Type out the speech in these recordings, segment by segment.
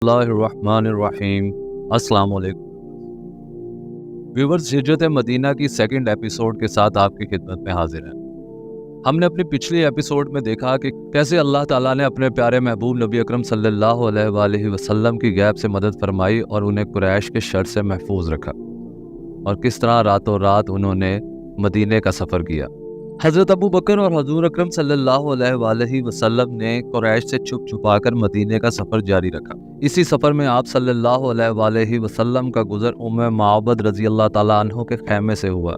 اللہ الرحمن الرحیم۔ السلام علیکم ویورز، ہجرت مدینہ کی سیکنڈ ایپیسوڈ کے ساتھ آپ کی خدمت میں حاضر ہیں۔ ہم نے اپنی پچھلی ایپیسوڈ میں دیکھا کہ کیسے اللہ تعالیٰ نے اپنے پیارے محبوب نبی اکرم صلی اللہ علیہ وآلہ وسلم کی غیب سے مدد فرمائی اور انہیں قریش کے شر سے محفوظ رکھا، اور کس طرح راتوں رات انہوں نے مدینے کا سفر کیا۔ حضرت ابو بکر اور حضور اکرم صلی اللہ علیہ وآلہ وسلم نے قریش سے چھپ چھپا کر مدینے کا سفر جاری رکھا۔ اسی سفر میں آپ صلی اللہ علیہ وآلہ وسلم کا گزر معبد رضی اللہ تعالیٰ عنہ کے خیمے سے ہوا۔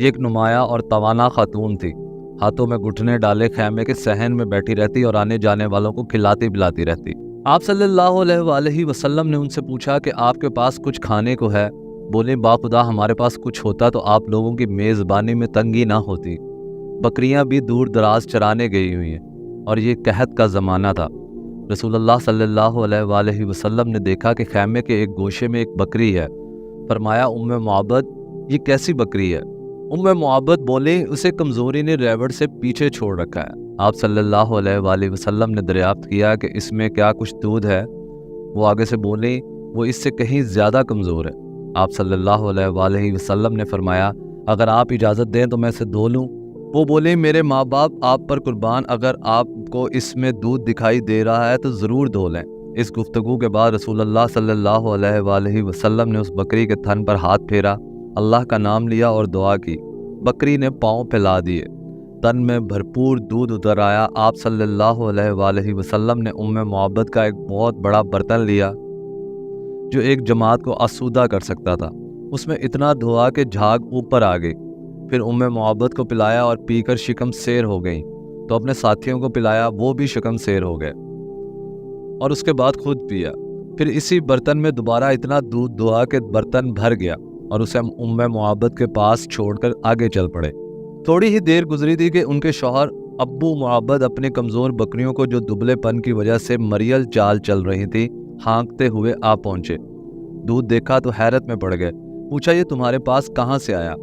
یہ ایک نمایاں اور توانا خاتون تھی، ہاتھوں میں گھٹنے ڈالے خیمے کے صحن میں بیٹھی رہتی اور آنے جانے والوں کو کھلاتی پلاتی رہتی۔ آپ صلی اللہ علیہ وآلہ وسلم نے ان سے پوچھا کہ آپ کے پاس کچھ کھانے کو ہے؟ بولے باخدا ہمارے پاس کچھ ہوتا تو آپ لوگوں کی میزبانی میں تنگی نہ ہوتی۔ بکریاں بھی دور دراز چرانے گئی ہوئی ہیں اور یہ قحط کا زمانہ تھا۔ رسول اللہ صلی اللہ علیہ وآلہ وسلم نے دیکھا کہ خیمے کے ایک گوشے میں ایک بکری ہے۔ فرمایا معبد یہ کیسی بکری ہے؟ معبد بولے اسے کمزوری نے ریوڑ سے پیچھے چھوڑ رکھا ہے۔ آپ صلی اللہ علیہ وآلہ وسلم نے دریافت کیا کہ اس میں کیا کچھ دودھ ہے؟ وہ آگے سے بولے وہ اس سے کہیں زیادہ کمزور ہے۔ آپ صلی اللہ علیہ وآلہ وسلم نے فرمایا اگر آپ اجازت دیں تو میں اسے دھو لوں؟ وہ بولے میرے ماں باپ آپ پر قربان، اگر آپ کو اس میں دودھ دکھائی دے رہا ہے تو ضرور دھو لیں۔ اس گفتگو کے بعد رسول اللہ صلی اللہ علیہ وآلہ وسلم نے اس بکری کے تھن پر ہاتھ پھیرا، اللہ کا نام لیا اور دعا کی۔ بکری نے پاؤں پھیلا دیے، تن میں بھرپور دودھ اتر آیا۔ آپ صلی اللہ علیہ وآلہ وسلم نے معبد کا ایک بہت بڑا برتن لیا جو ایک جماعت کو آسودہ کر سکتا تھا، اس میں اتنا دھوا کہ جھاگ اوپر آ گئی۔ پھر معبد کو پلایا اور پی کر شکم سیر ہو گئیں، تو اپنے ساتھیوں کو پلایا، وہ بھی شکم سیر ہو گئے اور اس کے بعد خود پیا۔ پھر اسی برتن میں دوبارہ اتنا دودھ دھوا کہ برتن بھر گیا اور اسے معبد کے پاس چھوڑ کر آگے چل پڑے۔ تھوڑی ہی دیر گزری تھی کہ ان کے شوہر ابو معبد اپنی کمزور بکریوں کو جو دبلے پن کی وجہ سے مریل چال چل رہی تھی ہانکتے ہوئے آ پہنچے۔ دودھ دیکھا تو حیرت میں پڑ گئے، پوچھا یہ تمہارے پاس کہاں سے آیا؟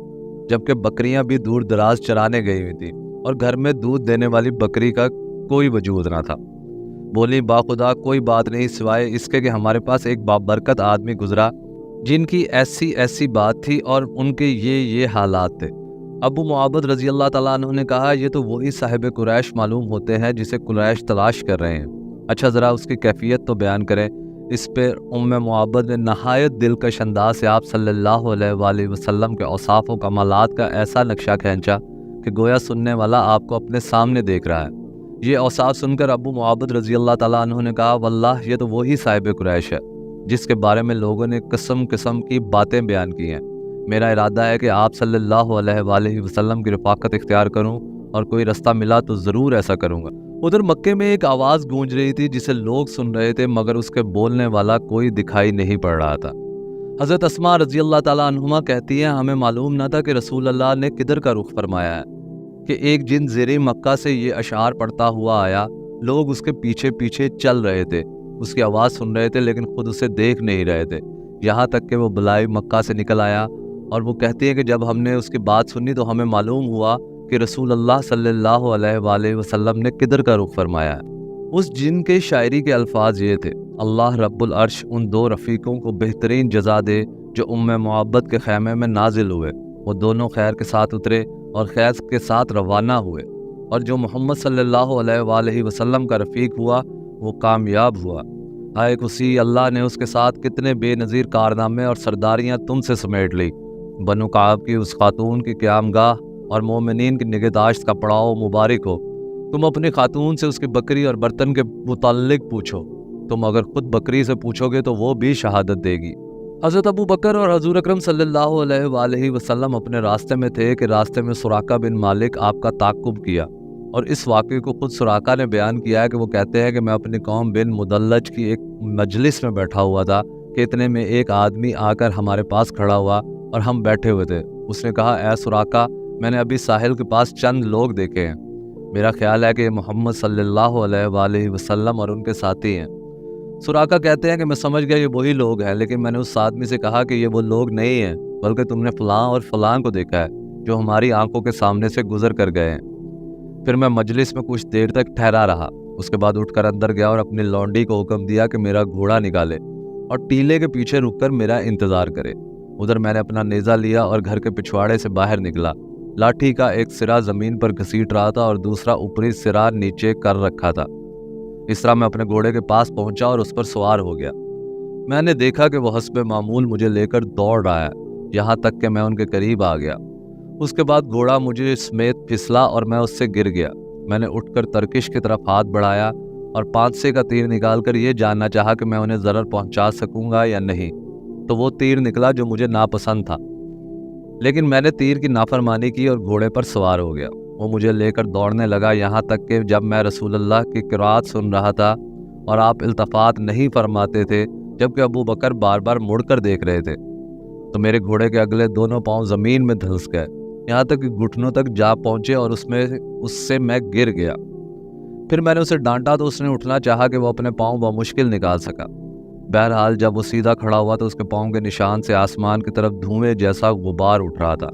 جبکہ بکریاں بھی دور دراز چرانے گئی ہوئی تھی اور گھر میں دودھ دینے والی بکری کا کوئی وجود نہ تھا۔ بولی باخدا کوئی بات نہیں سوائے اس کے کہ ہمارے پاس ایک بابرکت آدمی گزرا جن کی ایسی بات تھی اور ان کے یہ حالات تھے۔ ابو معبد رضی اللہ تعالیٰ عنہ نے کہا یہ تو وہی صاحب قریش معلوم ہوتے ہیں جسے قریش تلاش کر رہے ہیں۔ اچھا ذرا اس کی کیفیت تو بیان کریں۔ اس پہ معبد نے نہایت دلکش انداز سے آپ صلی اللہ علیہ وآلہ وسلم کے اوصاف و کمالات کا ایسا نقشہ کھینچا کہ گویا سننے والا آپ کو اپنے سامنے دیکھ رہا ہے۔ یہ اوصاف سن کر ابو معبد رضی اللہ تعالیٰ عنہ نے کہا واللہ یہ تو وہی صاحب قریش ہے جس کے بارے میں لوگوں نے قسم کی باتیں بیان کی ہیں۔ میرا ارادہ ہے کہ آپ صلی اللہ علیہ وآلہ وسلم کی رفاقت اختیار کروں اور کوئی رستہ ملا تو ضرور ایسا کروں گا۔ ادھر مکے میں ایک آواز گونج رہی تھی جسے لوگ سن رہے تھے مگر اس کے بولنے والا کوئی دکھائی نہیں پڑ رہا تھا۔ حضرت اسماء رضی اللہ تعالیٰ عنہما کہتی ہیں ہمیں معلوم نہ تھا کہ رسول اللہ نے کدھر کا رخ فرمایا ہے کہ ایک جن زیر مکہ سے یہ اشعار پڑھتا ہوا آیا۔ لوگ اس کے پیچھے پیچھے چل رہے تھے، اس کی آواز سن رہے تھے لیکن خود اسے دیکھ نہیں رہے تھے، یہاں تک کہ وہ بلائی مکہ سے نکل آیا اور وہ کہتی ہے کہ جب ہم نے اس کی بات سنی تو ہمیں معلوم ہوا کہ رسول اللہ صلی اللہ علیہ وآلہ وسلم نے کدھر کا رخ فرمایا ہے۔ اس جن کے شاعری کے الفاظ یہ تھے اللہ رب العرش ان دو رفیقوں کو بہترین جزا دے جو معبد کے خیمے میں نازل ہوئے، وہ دونوں خیر کے ساتھ اترے اور خیر کے ساتھ روانہ ہوئے، اور جو محمد صلی اللہ علیہ وآلہ وسلم کا رفیق ہوا وہ کامیاب ہوا۔ ہائے کسی اللہ نے اس کے ساتھ کتنے بے نظیر کارنامے اور سرداریاں تم سے سمیٹ لی۔ بنو کعب کی اس خاتون کی قیام گاہ اور مومنین کی نگہداشت کا پڑاؤ مبارک ہو۔ تم اپنی خاتون سے اس کی بکری اور برتن کے متعلق پوچھو، تم اگر خود بکری سے پوچھو گے تو وہ بھی شہادت دے گی۔ حضرت ابو بکر اور حضور اکرم صلی اللہ علیہ وآلہ وسلم اپنے راستے میں تھے کہ راستے میں سراقہ بن مالک آپ کا تعاقب کیا، اور اس واقعے کو خود سراقہ نے بیان کیا ہے کہ وہ کہتے ہیں کہ میں اپنی قوم بن مدلج کی ایک مجلس میں بیٹھا ہوا تھا کہ اتنے میں ایک آدمی آ کر ہمارے پاس کھڑا ہوا اور ہم بیٹھے ہوئے تھے۔ اس نے کہا اے سراقہ میں نے ابھی ساحل کے پاس چند لوگ دیکھے ہیں، میرا خیال ہے کہ یہ محمد صلی اللہ علیہ وآلہ وسلم اور ان کے ساتھی ہیں۔ سراقہ کہتے ہیں کہ میں سمجھ گیا یہ وہی لوگ ہیں، لیکن میں نے اس آدمی سے کہا کہ یہ وہ لوگ نہیں ہیں بلکہ تم نے فلاں اور فلاں کو دیکھا ہے جو ہماری آنکھوں کے سامنے سے گزر کر گئے ہیں۔ پھر میں مجلس میں کچھ دیر تک ٹھہرا رہا، اس کے بعد اٹھ کر اندر گیا اور اپنی لونڈی کو حکم دیا کہ میرا گھوڑا نکالے اور ٹیلے کے پیچھے رک کر میرا انتظار کرے۔ ادھر میں نے اپنا نیزہ لیا اور گھر کے پچھواڑے سے باہر نکلا۔ لاٹھی کا ایک سرا زمین پر گھسیٹ رہا تھا اور دوسرا اوپری سرا نیچے کر رکھا تھا۔ اس طرح میں اپنے گھوڑے کے پاس پہنچا اور اس پر سوار ہو گیا۔ میں نے دیکھا کہ وہ حسب معمول مجھے لے کر دوڑ رہا ہے، یہاں تک کہ میں ان کے قریب آ گیا۔ اس کے بعد گھوڑا مجھے سمیت پھسلا اور میں اس سے گر گیا۔ میں نے اٹھ کر ترکش کی طرف ہاتھ بڑھایا اور پانسے کا تیر نکال کر یہ جاننا چاہا کہ میں انہیں ضرر پہنچا سکوں گا یا نہیں، تو وہ تیر نکلا جو مجھے ناپسند تھا، لیکن میں نے تیر کی نافرمانی کی اور گھوڑے پر سوار ہو گیا۔ وہ مجھے لے کر دوڑنے لگا، یہاں تک کہ جب میں رسول اللہ کی قرات سن رہا تھا اور آپ التفات نہیں فرماتے تھے جبکہ ابو بکر بار بار مڑ کر دیکھ رہے تھے، تو میرے گھوڑے کے اگلے دونوں پاؤں زمین میں دھنس گئے، یہاں تک کہ گھٹنوں تک جا پہنچے اور اس سے میں گر گیا۔ پھر میں نے اسے ڈانٹا تو اس نے اٹھنا چاہا کہ وہ اپنے پاؤں بمشکل نکال سکا۔ بہرحال جب وہ سیدھا کھڑا ہوا تو اس کے پاؤں کے نشان سے آسمان کی طرف دھوئیں جیسا غبار اٹھ رہا تھا۔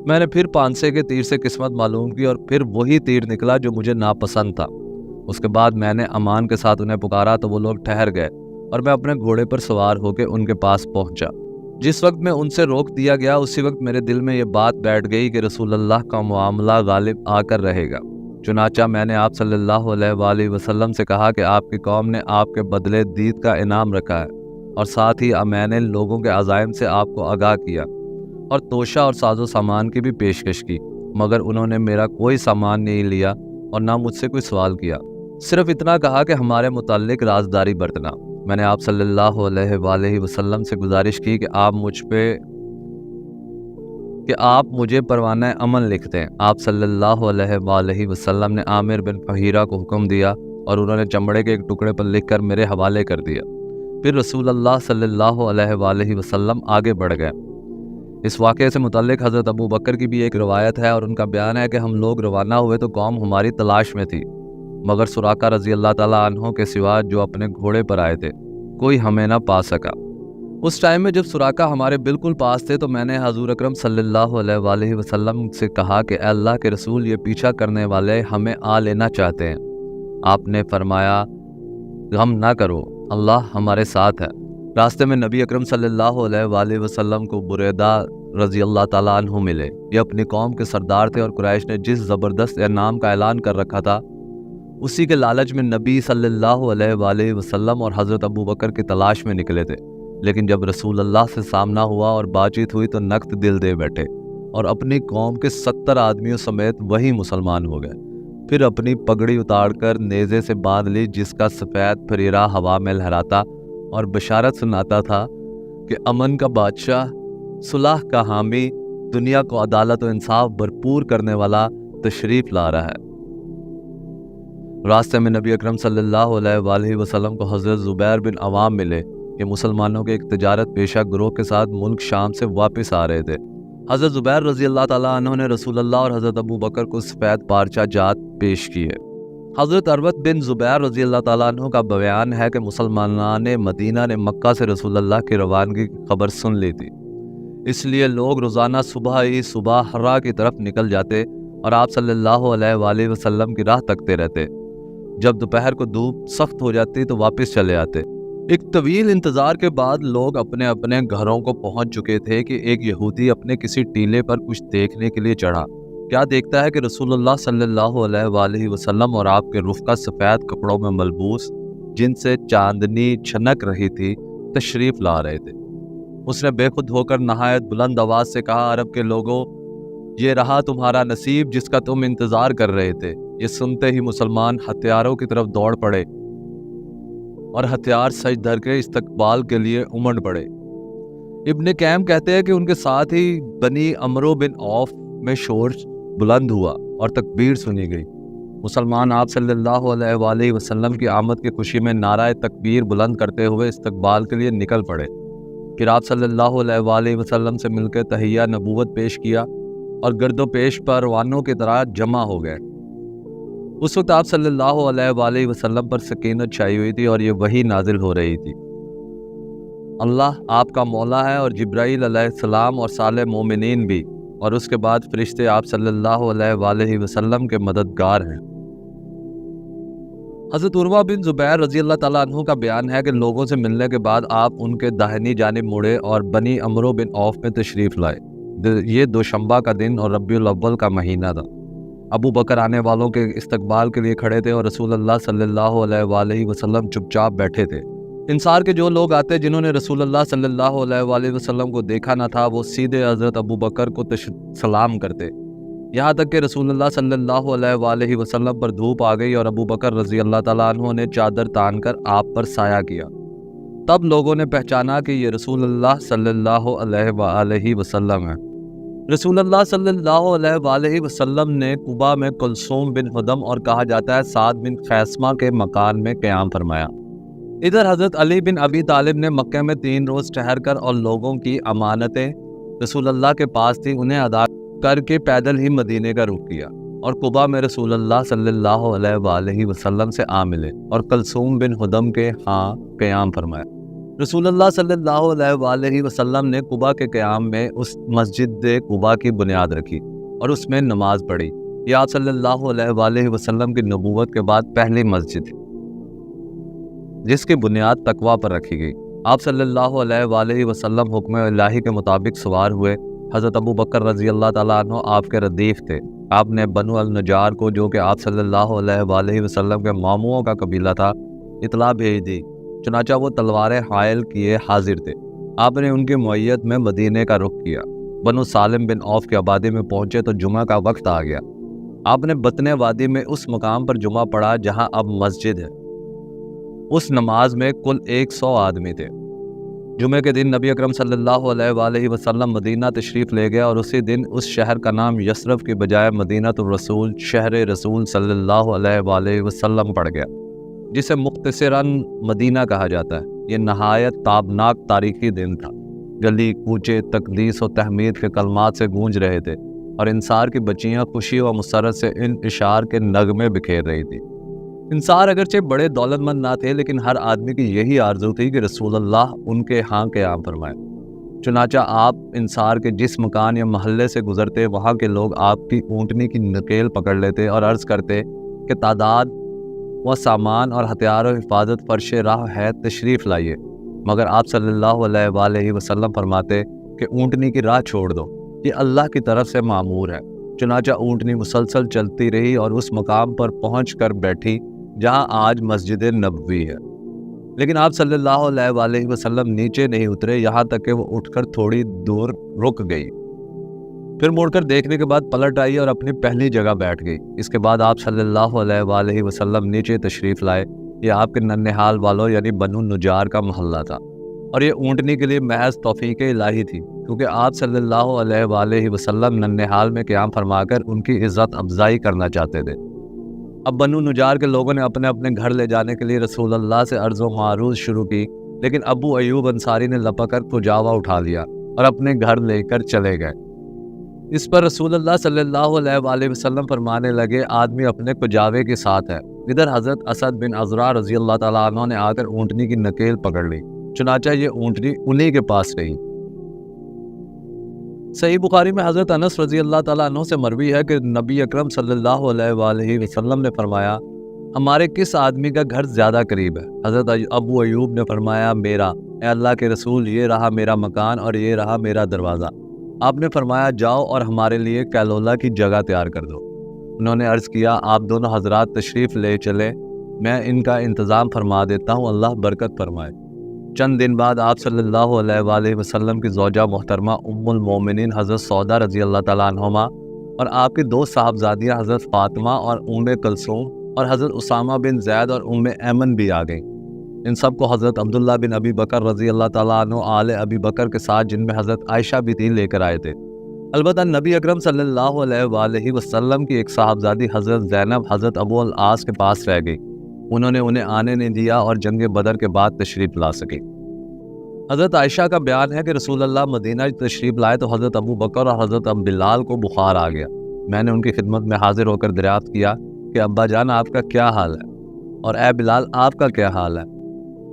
میں نے پھر پانسے کے تیر سے قسمت معلوم کی اور پھر وہی تیر نکلا جو مجھے ناپسند تھا۔ اس کے بعد میں نے امان کے ساتھ انہیں پکارا تو وہ لوگ ٹھہر گئے اور میں اپنے گھوڑے پر سوار ہو کے ان کے پاس پہنچا۔ جس وقت میں ان سے روک دیا گیا اسی وقت میرے دل میں یہ بات بیٹھ گئی کہ رسول اللہ کا معاملہ غالب آ کر رہے گا۔ چنانچہ میں نے آپ صلی اللہ علیہ وآلہ وسلم سے کہا کہ آپ کی قوم نے آپ کے بدلے دید کا انعام رکھا ہے، اور ساتھ ہی میں نے لوگوں کے عزائم سے آپ کو آگاہ کیا اور توشہ اور ساز و سامان کی بھی پیشکش کی، مگر انہوں نے میرا کوئی سامان نہیں لیا اور نہ مجھ سے کوئی سوال کیا، صرف اتنا کہا کہ ہمارے متعلق رازداری برتنا۔ میں نے آپ صلی اللہ علیہ وآلہ وسلم سے گزارش کی کہ آپ مجھے پروانہ امن لکھ دیں۔ آپ صلی اللہ علیہ وآلہ وسلم نے عامر بن فہیرہ کو حکم دیا اور انہوں نے چمڑے کے ایک ٹکڑے پر لکھ کر میرے حوالے کر دیا۔ پھر رسول اللہ صلی اللہ علیہ وآلہ وسلم آگے بڑھ گئے۔ اس واقعے سے متعلق حضرت ابو بکر کی بھی ایک روایت ہے اور ان کا بیان ہے کہ ہم لوگ روانہ ہوئے تو قوم ہماری تلاش میں تھی، مگر سراقہ رضی اللہ تعالیٰ عنہ کے سوا جو اپنے گھوڑے پر آئے تھے کوئی ہمیں نہ پا سکا۔ اس ٹائم میں جب سراقہ ہمارے بالکل پاس تھے تو میں نے حضور اکرم صلی اللہ علیہ وآلہ وسلم سے کہا کہ اے اللہ کے رسول، یہ پیچھا کرنے والے ہمیں آ لینا چاہتے ہیں۔ آپ نے فرمایا غم نہ کرو، اللہ ہمارے ساتھ ہے۔ راستے میں نبی اکرم صلی اللہ علیہ وآلہ وسلم کو بریدہ رضی اللہ تعالیٰ عنہ ملے۔ یہ اپنی قوم کے سردار تھے اور قریش نے جس زبردست انعام کا اعلان کر رکھا تھا اسی کے لالچ میں نبی صلی اللہ علیہ وآلہ وسلم اور حضرت ابو بکر کی تلاش میں نکلے تھے، لیکن جب رسول اللہ سے سامنا ہوا اور بات چیت ہوئی تو نقد دل دے بیٹھے اور اپنی قوم کے 70 آدمیوں سمیت وہی مسلمان ہو گئے۔ پھر اپنی پگڑی اتار کر نیزے سے باندھ لی جس کا سفید پھریرا ہوا میں لہراتا اور بشارت سناتا تھا کہ امن کا بادشاہ، صلح کا حامی، دنیا کو عدالت و انصاف بھرپور کرنے والا تشریف لا رہا ہے۔ راستے میں نبی اکرم صلی اللہ علیہ وآلہ وسلم کو حضرت زبیر بن عوام ملے۔ یہ مسلمانوں کے ایک تجارت پیشہ گروہ کے ساتھ ملک شام سے واپس آ رہے تھے۔ حضرت زبیر رضی اللہ تعالیٰ عنہ نے رسول اللہ اور حضرت ابو بکر کو سفید پارچہ جات پیش کیے۔ حضرت عروت بن زبیر رضی اللہ تعالیٰ عنہ کا بیان ہے کہ مسلمانان مدینہ نے مکہ سے رسول اللہ کی روانگی کی خبر سن لی تھی، اس لیے لوگ روزانہ صبح حرا کی طرف نکل جاتے اور آپ صلی اللہ علیہ وآلہ وسلم کی راہ تکتے رہتے۔ جب دوپہر کو دھوپ سخت ہو جاتی تو واپس چلے آتے۔ ایک طویل انتظار کے بعد لوگ اپنے اپنے گھروں کو پہنچ چکے تھے کہ ایک یہودی اپنے کسی ٹیلے پر کچھ دیکھنے کے لیے چڑھا۔ کیا دیکھتا ہے کہ رسول اللہ صلی اللہ علیہ وآلہ وسلم اور آپ کے رفقا سفید کپڑوں میں ملبوس، جن سے چاندنی چھنک رہی تھی، تشریف لا رہے تھے۔ اس نے بے خود ہو کر نہایت بلند آواز سے کہا، عرب کے لوگوں، یہ رہا تمہارا نصیب جس کا تم انتظار کر رہے تھے۔ یہ سنتے ہی مسلمان ہتھیاروں کی طرف دوڑ پڑے اور ہتھیار سج دھر کے استقبال کے لیے امڑ پڑے۔ ابن قیم کہتے ہیں کہ ان کے ساتھ ہی بنی عمرو بن عوف میں شور بلند ہوا اور تکبیر سنی گئی۔ مسلمان آپ صلی اللہ علیہ وآلہ وسلم کی آمد کی خوشی میں نعرہ تکبیر بلند کرتے ہوئے استقبال کے لیے نکل پڑے۔ پھر آپ صلی اللہ علیہ وآلہ وسلم سے مل کے تحیہ نبوت پیش کیا اور گرد و پیش پروانوں کی طرح جمع ہو گئے۔ اس وقت آپ صلی اللہ علیہ وآلہ وسلم پر سکینت چھائی ہوئی تھی اور یہ وحی نازل ہو رہی تھی۔ اللہ آپ کا مولا ہے اور جبرائیل علیہ السلام اور صالح مومنین بھی، اور اس کے بعد فرشتے آپ صلی اللہ علیہ وآلہ وسلم کے مددگار ہیں۔ حضرت عروہ بن زبیر رضی اللہ تعالیٰ عنہ کا بیان ہے کہ لوگوں سے ملنے کے بعد آپ ان کے داہنی جانب مڑے اور بنی عمرو بن عوف میں تشریف لائے۔ یہ دوشنبہ کا دن اور ربیع الاول کا مہینہ تھا۔ ابو بکر آنے والوں کے استقبال کے لیے کھڑے تھے اور رسول اللہ صلی اللہ علیہ وآلہ وسلم چپ چاپ بیٹھے تھے۔ انصار کے جو لوگ آتے جنہوں نے رسول اللہ صلی اللہ علیہ وآلہ وسلم کو دیکھا نہ تھا، وہ سیدھے حضرت ابو بکر کو سلام کرتے، یہاں تک کہ رسول اللہ صلی اللہ علیہ وآلہ وسلم پر دھوپ آ گئی اور ابو بکر رضی اللہ تعالیٰ عنہ نے چادر تان کر آپ پر سایہ کیا۔ تب لوگوں نے پہچانا کہ یہ رسول اللہ صلی اللہ علیہ وآلہ وسلم ہے۔ رسول اللہ صلی اللہ علیہ وآلہ وسلم نے قباء میں کلثوم بن حدم اور کہا جاتا ہے سعد بن خیثمہ کے مکان میں قیام فرمایا۔ ادھر حضرت علی بن ابی طالب نے مکہ میں 3 روز ٹھہر کر اور لوگوں کی امانتیں رسول اللہ کے پاس تھی انہیں ادا کر کے پیدل ہی مدینے کا رخ کیا اور قباء میں رسول اللہ صلی اللہ علیہ وآلہ وسلم سے آ ملے اور کلثوم بن حدم کے ہاں قیام فرمایا۔ رسول اللہ صلی اللہ علیہ وآلہ وسلم نے قباء کے قیام میں اس مسجد قباء کی بنیاد رکھی اور اس میں نماز پڑھی۔ یہ آپ صلی اللہ علیہ وآلہ وسلم کی نبوت کے بعد پہلی مسجد تھی جس کی بنیاد تقویٰ پر رکھی گئی۔ آپ صلی اللہ علیہ وآلہ وسلم حکم الہی کے مطابق سوار ہوئے۔ حضرت ابو بکر رضی اللہ تعالیٰ عنہ آپ کے ردیف تھے۔ آپ نے بنو النجار کو، جو کہ آپ صلی اللہ علیہ وآلہ وسلم کے ماموں کا قبیلہ تھا، اطلاع بھیج دی، چنانچہ وہ تلواریں حائل کیے حاضر تھے۔ آپ نے ان کی معیت میں مدینے کا رخ کیا۔ بنو سالم بن عوف کی آبادی میں پہنچے تو جمعہ کا وقت آ گیا۔ آپ نے بطن وادی میں اس مقام پر جمعہ پڑھا جہاں اب مسجد ہے۔ اس نماز میں کل 100 آدمی تھے۔ جمعے کے دن نبی اکرم صلی اللہ علیہ وآلہ وسلم مدینہ تشریف لے گیا اور اسی دن اس شہر کا نام یثرب کی بجائے مدینہ الرسول، شہر رسول صلی اللہ علیہ وآلہ وسلم پڑ گیا، جسے مختصراً مدینہ کہا جاتا ہے۔ یہ نہایت تابناک تاریخی دن تھا۔ گلی کوچے تقدیس و تحمید کے کلمات سے گونج رہے تھے اور انصار کی بچیاں خوشی و مسرت سے ان اشعار کے نغمے بکھیر رہی تھی۔ انصار اگرچہ بڑے دولت مند نہ تھے، لیکن ہر آدمی کی یہی آرزو تھی کہ رسول اللہ ان کے ہاں قیام فرمائے۔ چنانچہ آپ انصار کے جس مکان یا محلے سے گزرتے، وہاں کے لوگ آپ کی اونٹنی کی نکیل پکڑ لیتے اور عرض کرتے کہ تعداد و سامان اور ہتھیار و حفاظت فرش راہ ہے، تشریف لائیے، مگر آپ صلی اللہ علیہ وآلہ وسلم فرماتے کہ اونٹنی کی راہ چھوڑ دو، یہ اللہ کی طرف سے معمور ہے۔ چنانچہ اونٹنی مسلسل چلتی رہی اور اس مقام پر پہنچ کر بیٹھی جہاں آج مسجد نبوی ہے، لیکن آپ صلی اللہ علیہ وآلہ وسلم نیچے نہیں اترے، یہاں تک کہ وہ اٹھ کر تھوڑی دور رک گئی، پھر مڑ کر دیکھنے کے بعد پلٹ آئی اور اپنی پہلی جگہ بیٹھ گئی۔ اس کے بعد آپ صلی اللہ علیہ وآلہ وسلم نیچے تشریف لائے۔ یہ آپ کے ننھال والوں یعنی بنو نجار کا محلہ تھا اور یہ اونٹنی کے لیے محض توفیق الہی تھی، کیونکہ آپ صلی اللہ علیہ وآلہ وسلم ننھال میں قیام فرما کر ان کی عزت افزائی کرنا چاہتے تھے۔ اب بنو نجار کے لوگوں نے اپنے اپنے گھر لے جانے کے لیے رسول اللہ سے عرض و معروض شروع کی، لیکن ابو ایوب انصاری نے لپک کر کجاوا اٹھا لیا اور اپنے گھر لے کر چلے گئے۔ اس پر رسول اللہ صلی اللہ علیہ وآلہ وسلم فرمانے لگے، آدمی اپنے کجاوے کے ساتھ ہے۔ ادھر حضرت اسد بن عزرا رضی اللہ تعالیٰ عنہ نے آ کر اونٹنی کی نکیل پکڑ لی، چنانچہ یہ اونٹنی انہی کے پاس رہی۔ صحیح بخاری میں حضرت انس رضی اللہ تعالیٰ عنہ سے مروی ہے کہ نبی اکرم صلی اللہ علیہ وآلہ وسلم نے فرمایا، ہمارے کس آدمی کا گھر زیادہ قریب ہے؟ حضرت ابو ایوب نے فرمایا، میرا۔ اے اللہ کے رسول، یہ رہا میرا مکان اور یہ رہا میرا دروازہ۔ آپ نے فرمایا، جاؤ اور ہمارے لیے کیلولا کی جگہ تیار کر دو۔ انہوں نے عرض کیا، آپ دونوں حضرات تشریف لے چلے، میں ان کا انتظام فرما دیتا ہوں، اللہ برکت فرمائے۔ چند دن بعد آپ صلی اللہ علیہ وآلہ وسلم کی زوجہ محترمہ ام المومنین حضرت سودا رضی اللہ تعالیٰ عنہما اور آپ کی 2 صاحبزادیاں حضرت فاطمہ اور ام کلثوم اور حضرت اسامہ بن زید اور ام ایمن بھی آ گئیں۔ ان سب کو حضرت عبداللہ بن ابی بکر رضی اللہ تعالیٰ عنہ آل ابی بکر کے ساتھ، جن میں حضرت عائشہ بھی تھی، لے کر آئے تھے۔ البتہ نبی اکرم صلی اللہ علیہ وآلہ وسلم کی ایک صاحبزادی حضرت زینب حضرت ابو العاص کے پاس رہ گئی، انہوں نے انہیں آنے نہیں دیا اور جنگ بدر کے بعد تشریف لا سکی۔ حضرت عائشہ کا بیان ہے کہ رسول اللہ مدینہ تشریف لائے تو حضرت ابو بکر اور حضرت بلال کو بخار آ گیا۔ میں نے ان کی خدمت میں حاضر ہو کر دریافت کیا کہ ابا جان آپ کا کیا حال ہے، اور اے بلال آپ کا کیا حال ہے؟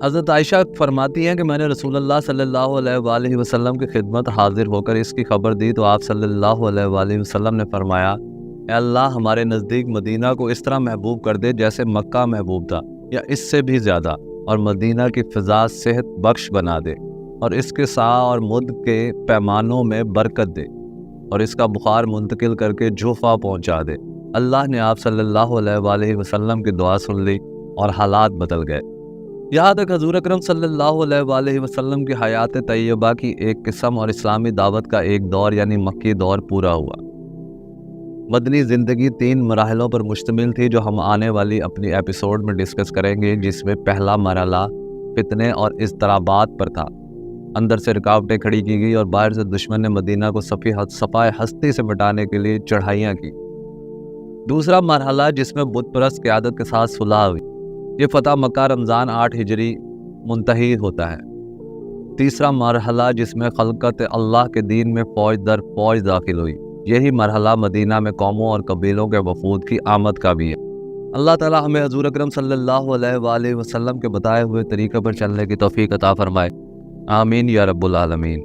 حضرت عائشہ فرماتی ہیں کہ میں نے رسول اللہ صلی اللہ علیہ وآلہ وسلم کی خدمت حاضر ہو کر اس کی خبر دی تو آپ صلی اللہ علیہ وآلہ وسلم نے فرمایا، اے اللہ ہمارے نزدیک مدینہ کو اس طرح محبوب کر دے جیسے مکہ محبوب تھا یا اس سے بھی زیادہ، اور مدینہ کی فضا صحت بخش بنا دے، اور اس کے سا اور مد کے پیمانوں میں برکت دے، اور اس کا بخار منتقل کر کے جوفا پہنچا دے۔ اللہ نے آپ صلی اللہ علیہ وآلہ وسلم کی دعا سن لی اور حالات بدل گئے، یہاں تک حضور اکرم صلی اللہ علیہ وآلہ وسلم کی حیات طیبہ کی ایک قسم اور اسلامی دعوت کا ایک دور یعنی مکی دور پورا ہوا۔ مدنی زندگی 3 مراحلوں پر مشتمل تھی جو ہم آنے والی اپنی ایپیسوڈ میں ڈسکس کریں گے، جس میں پہلا مرحلہ فتنے اور اضطرابات پر تھا۔ اندر سے رکاوٹیں کھڑی کی گئی اور باہر سے دشمن نے مدینہ کو صفائے ہستی سے مٹانے کے لیے چڑھائیاں کی۔ دوسرا مرحلہ جس میں بت پرست قیادت کے ساتھ صلح ہوئی، یہ فتح مکہ رمضان 8 ہجری منتہی ہوتا ہے۔ تیسرا مرحلہ جس میں خلقت اللہ کے دین میں فوج در فوج داخل ہوئی، یہی مرحلہ مدینہ میں قوموں اور قبیلوں کے وفود کی آمد کا بھی ہے۔ اللہ تعالی ہمیں حضور اکرم صلی اللہ علیہ وآلہ وسلم کے بتائے ہوئے طریقے پر چلنے کی توفیق عطا فرمائے، آمین یا رب العالمین۔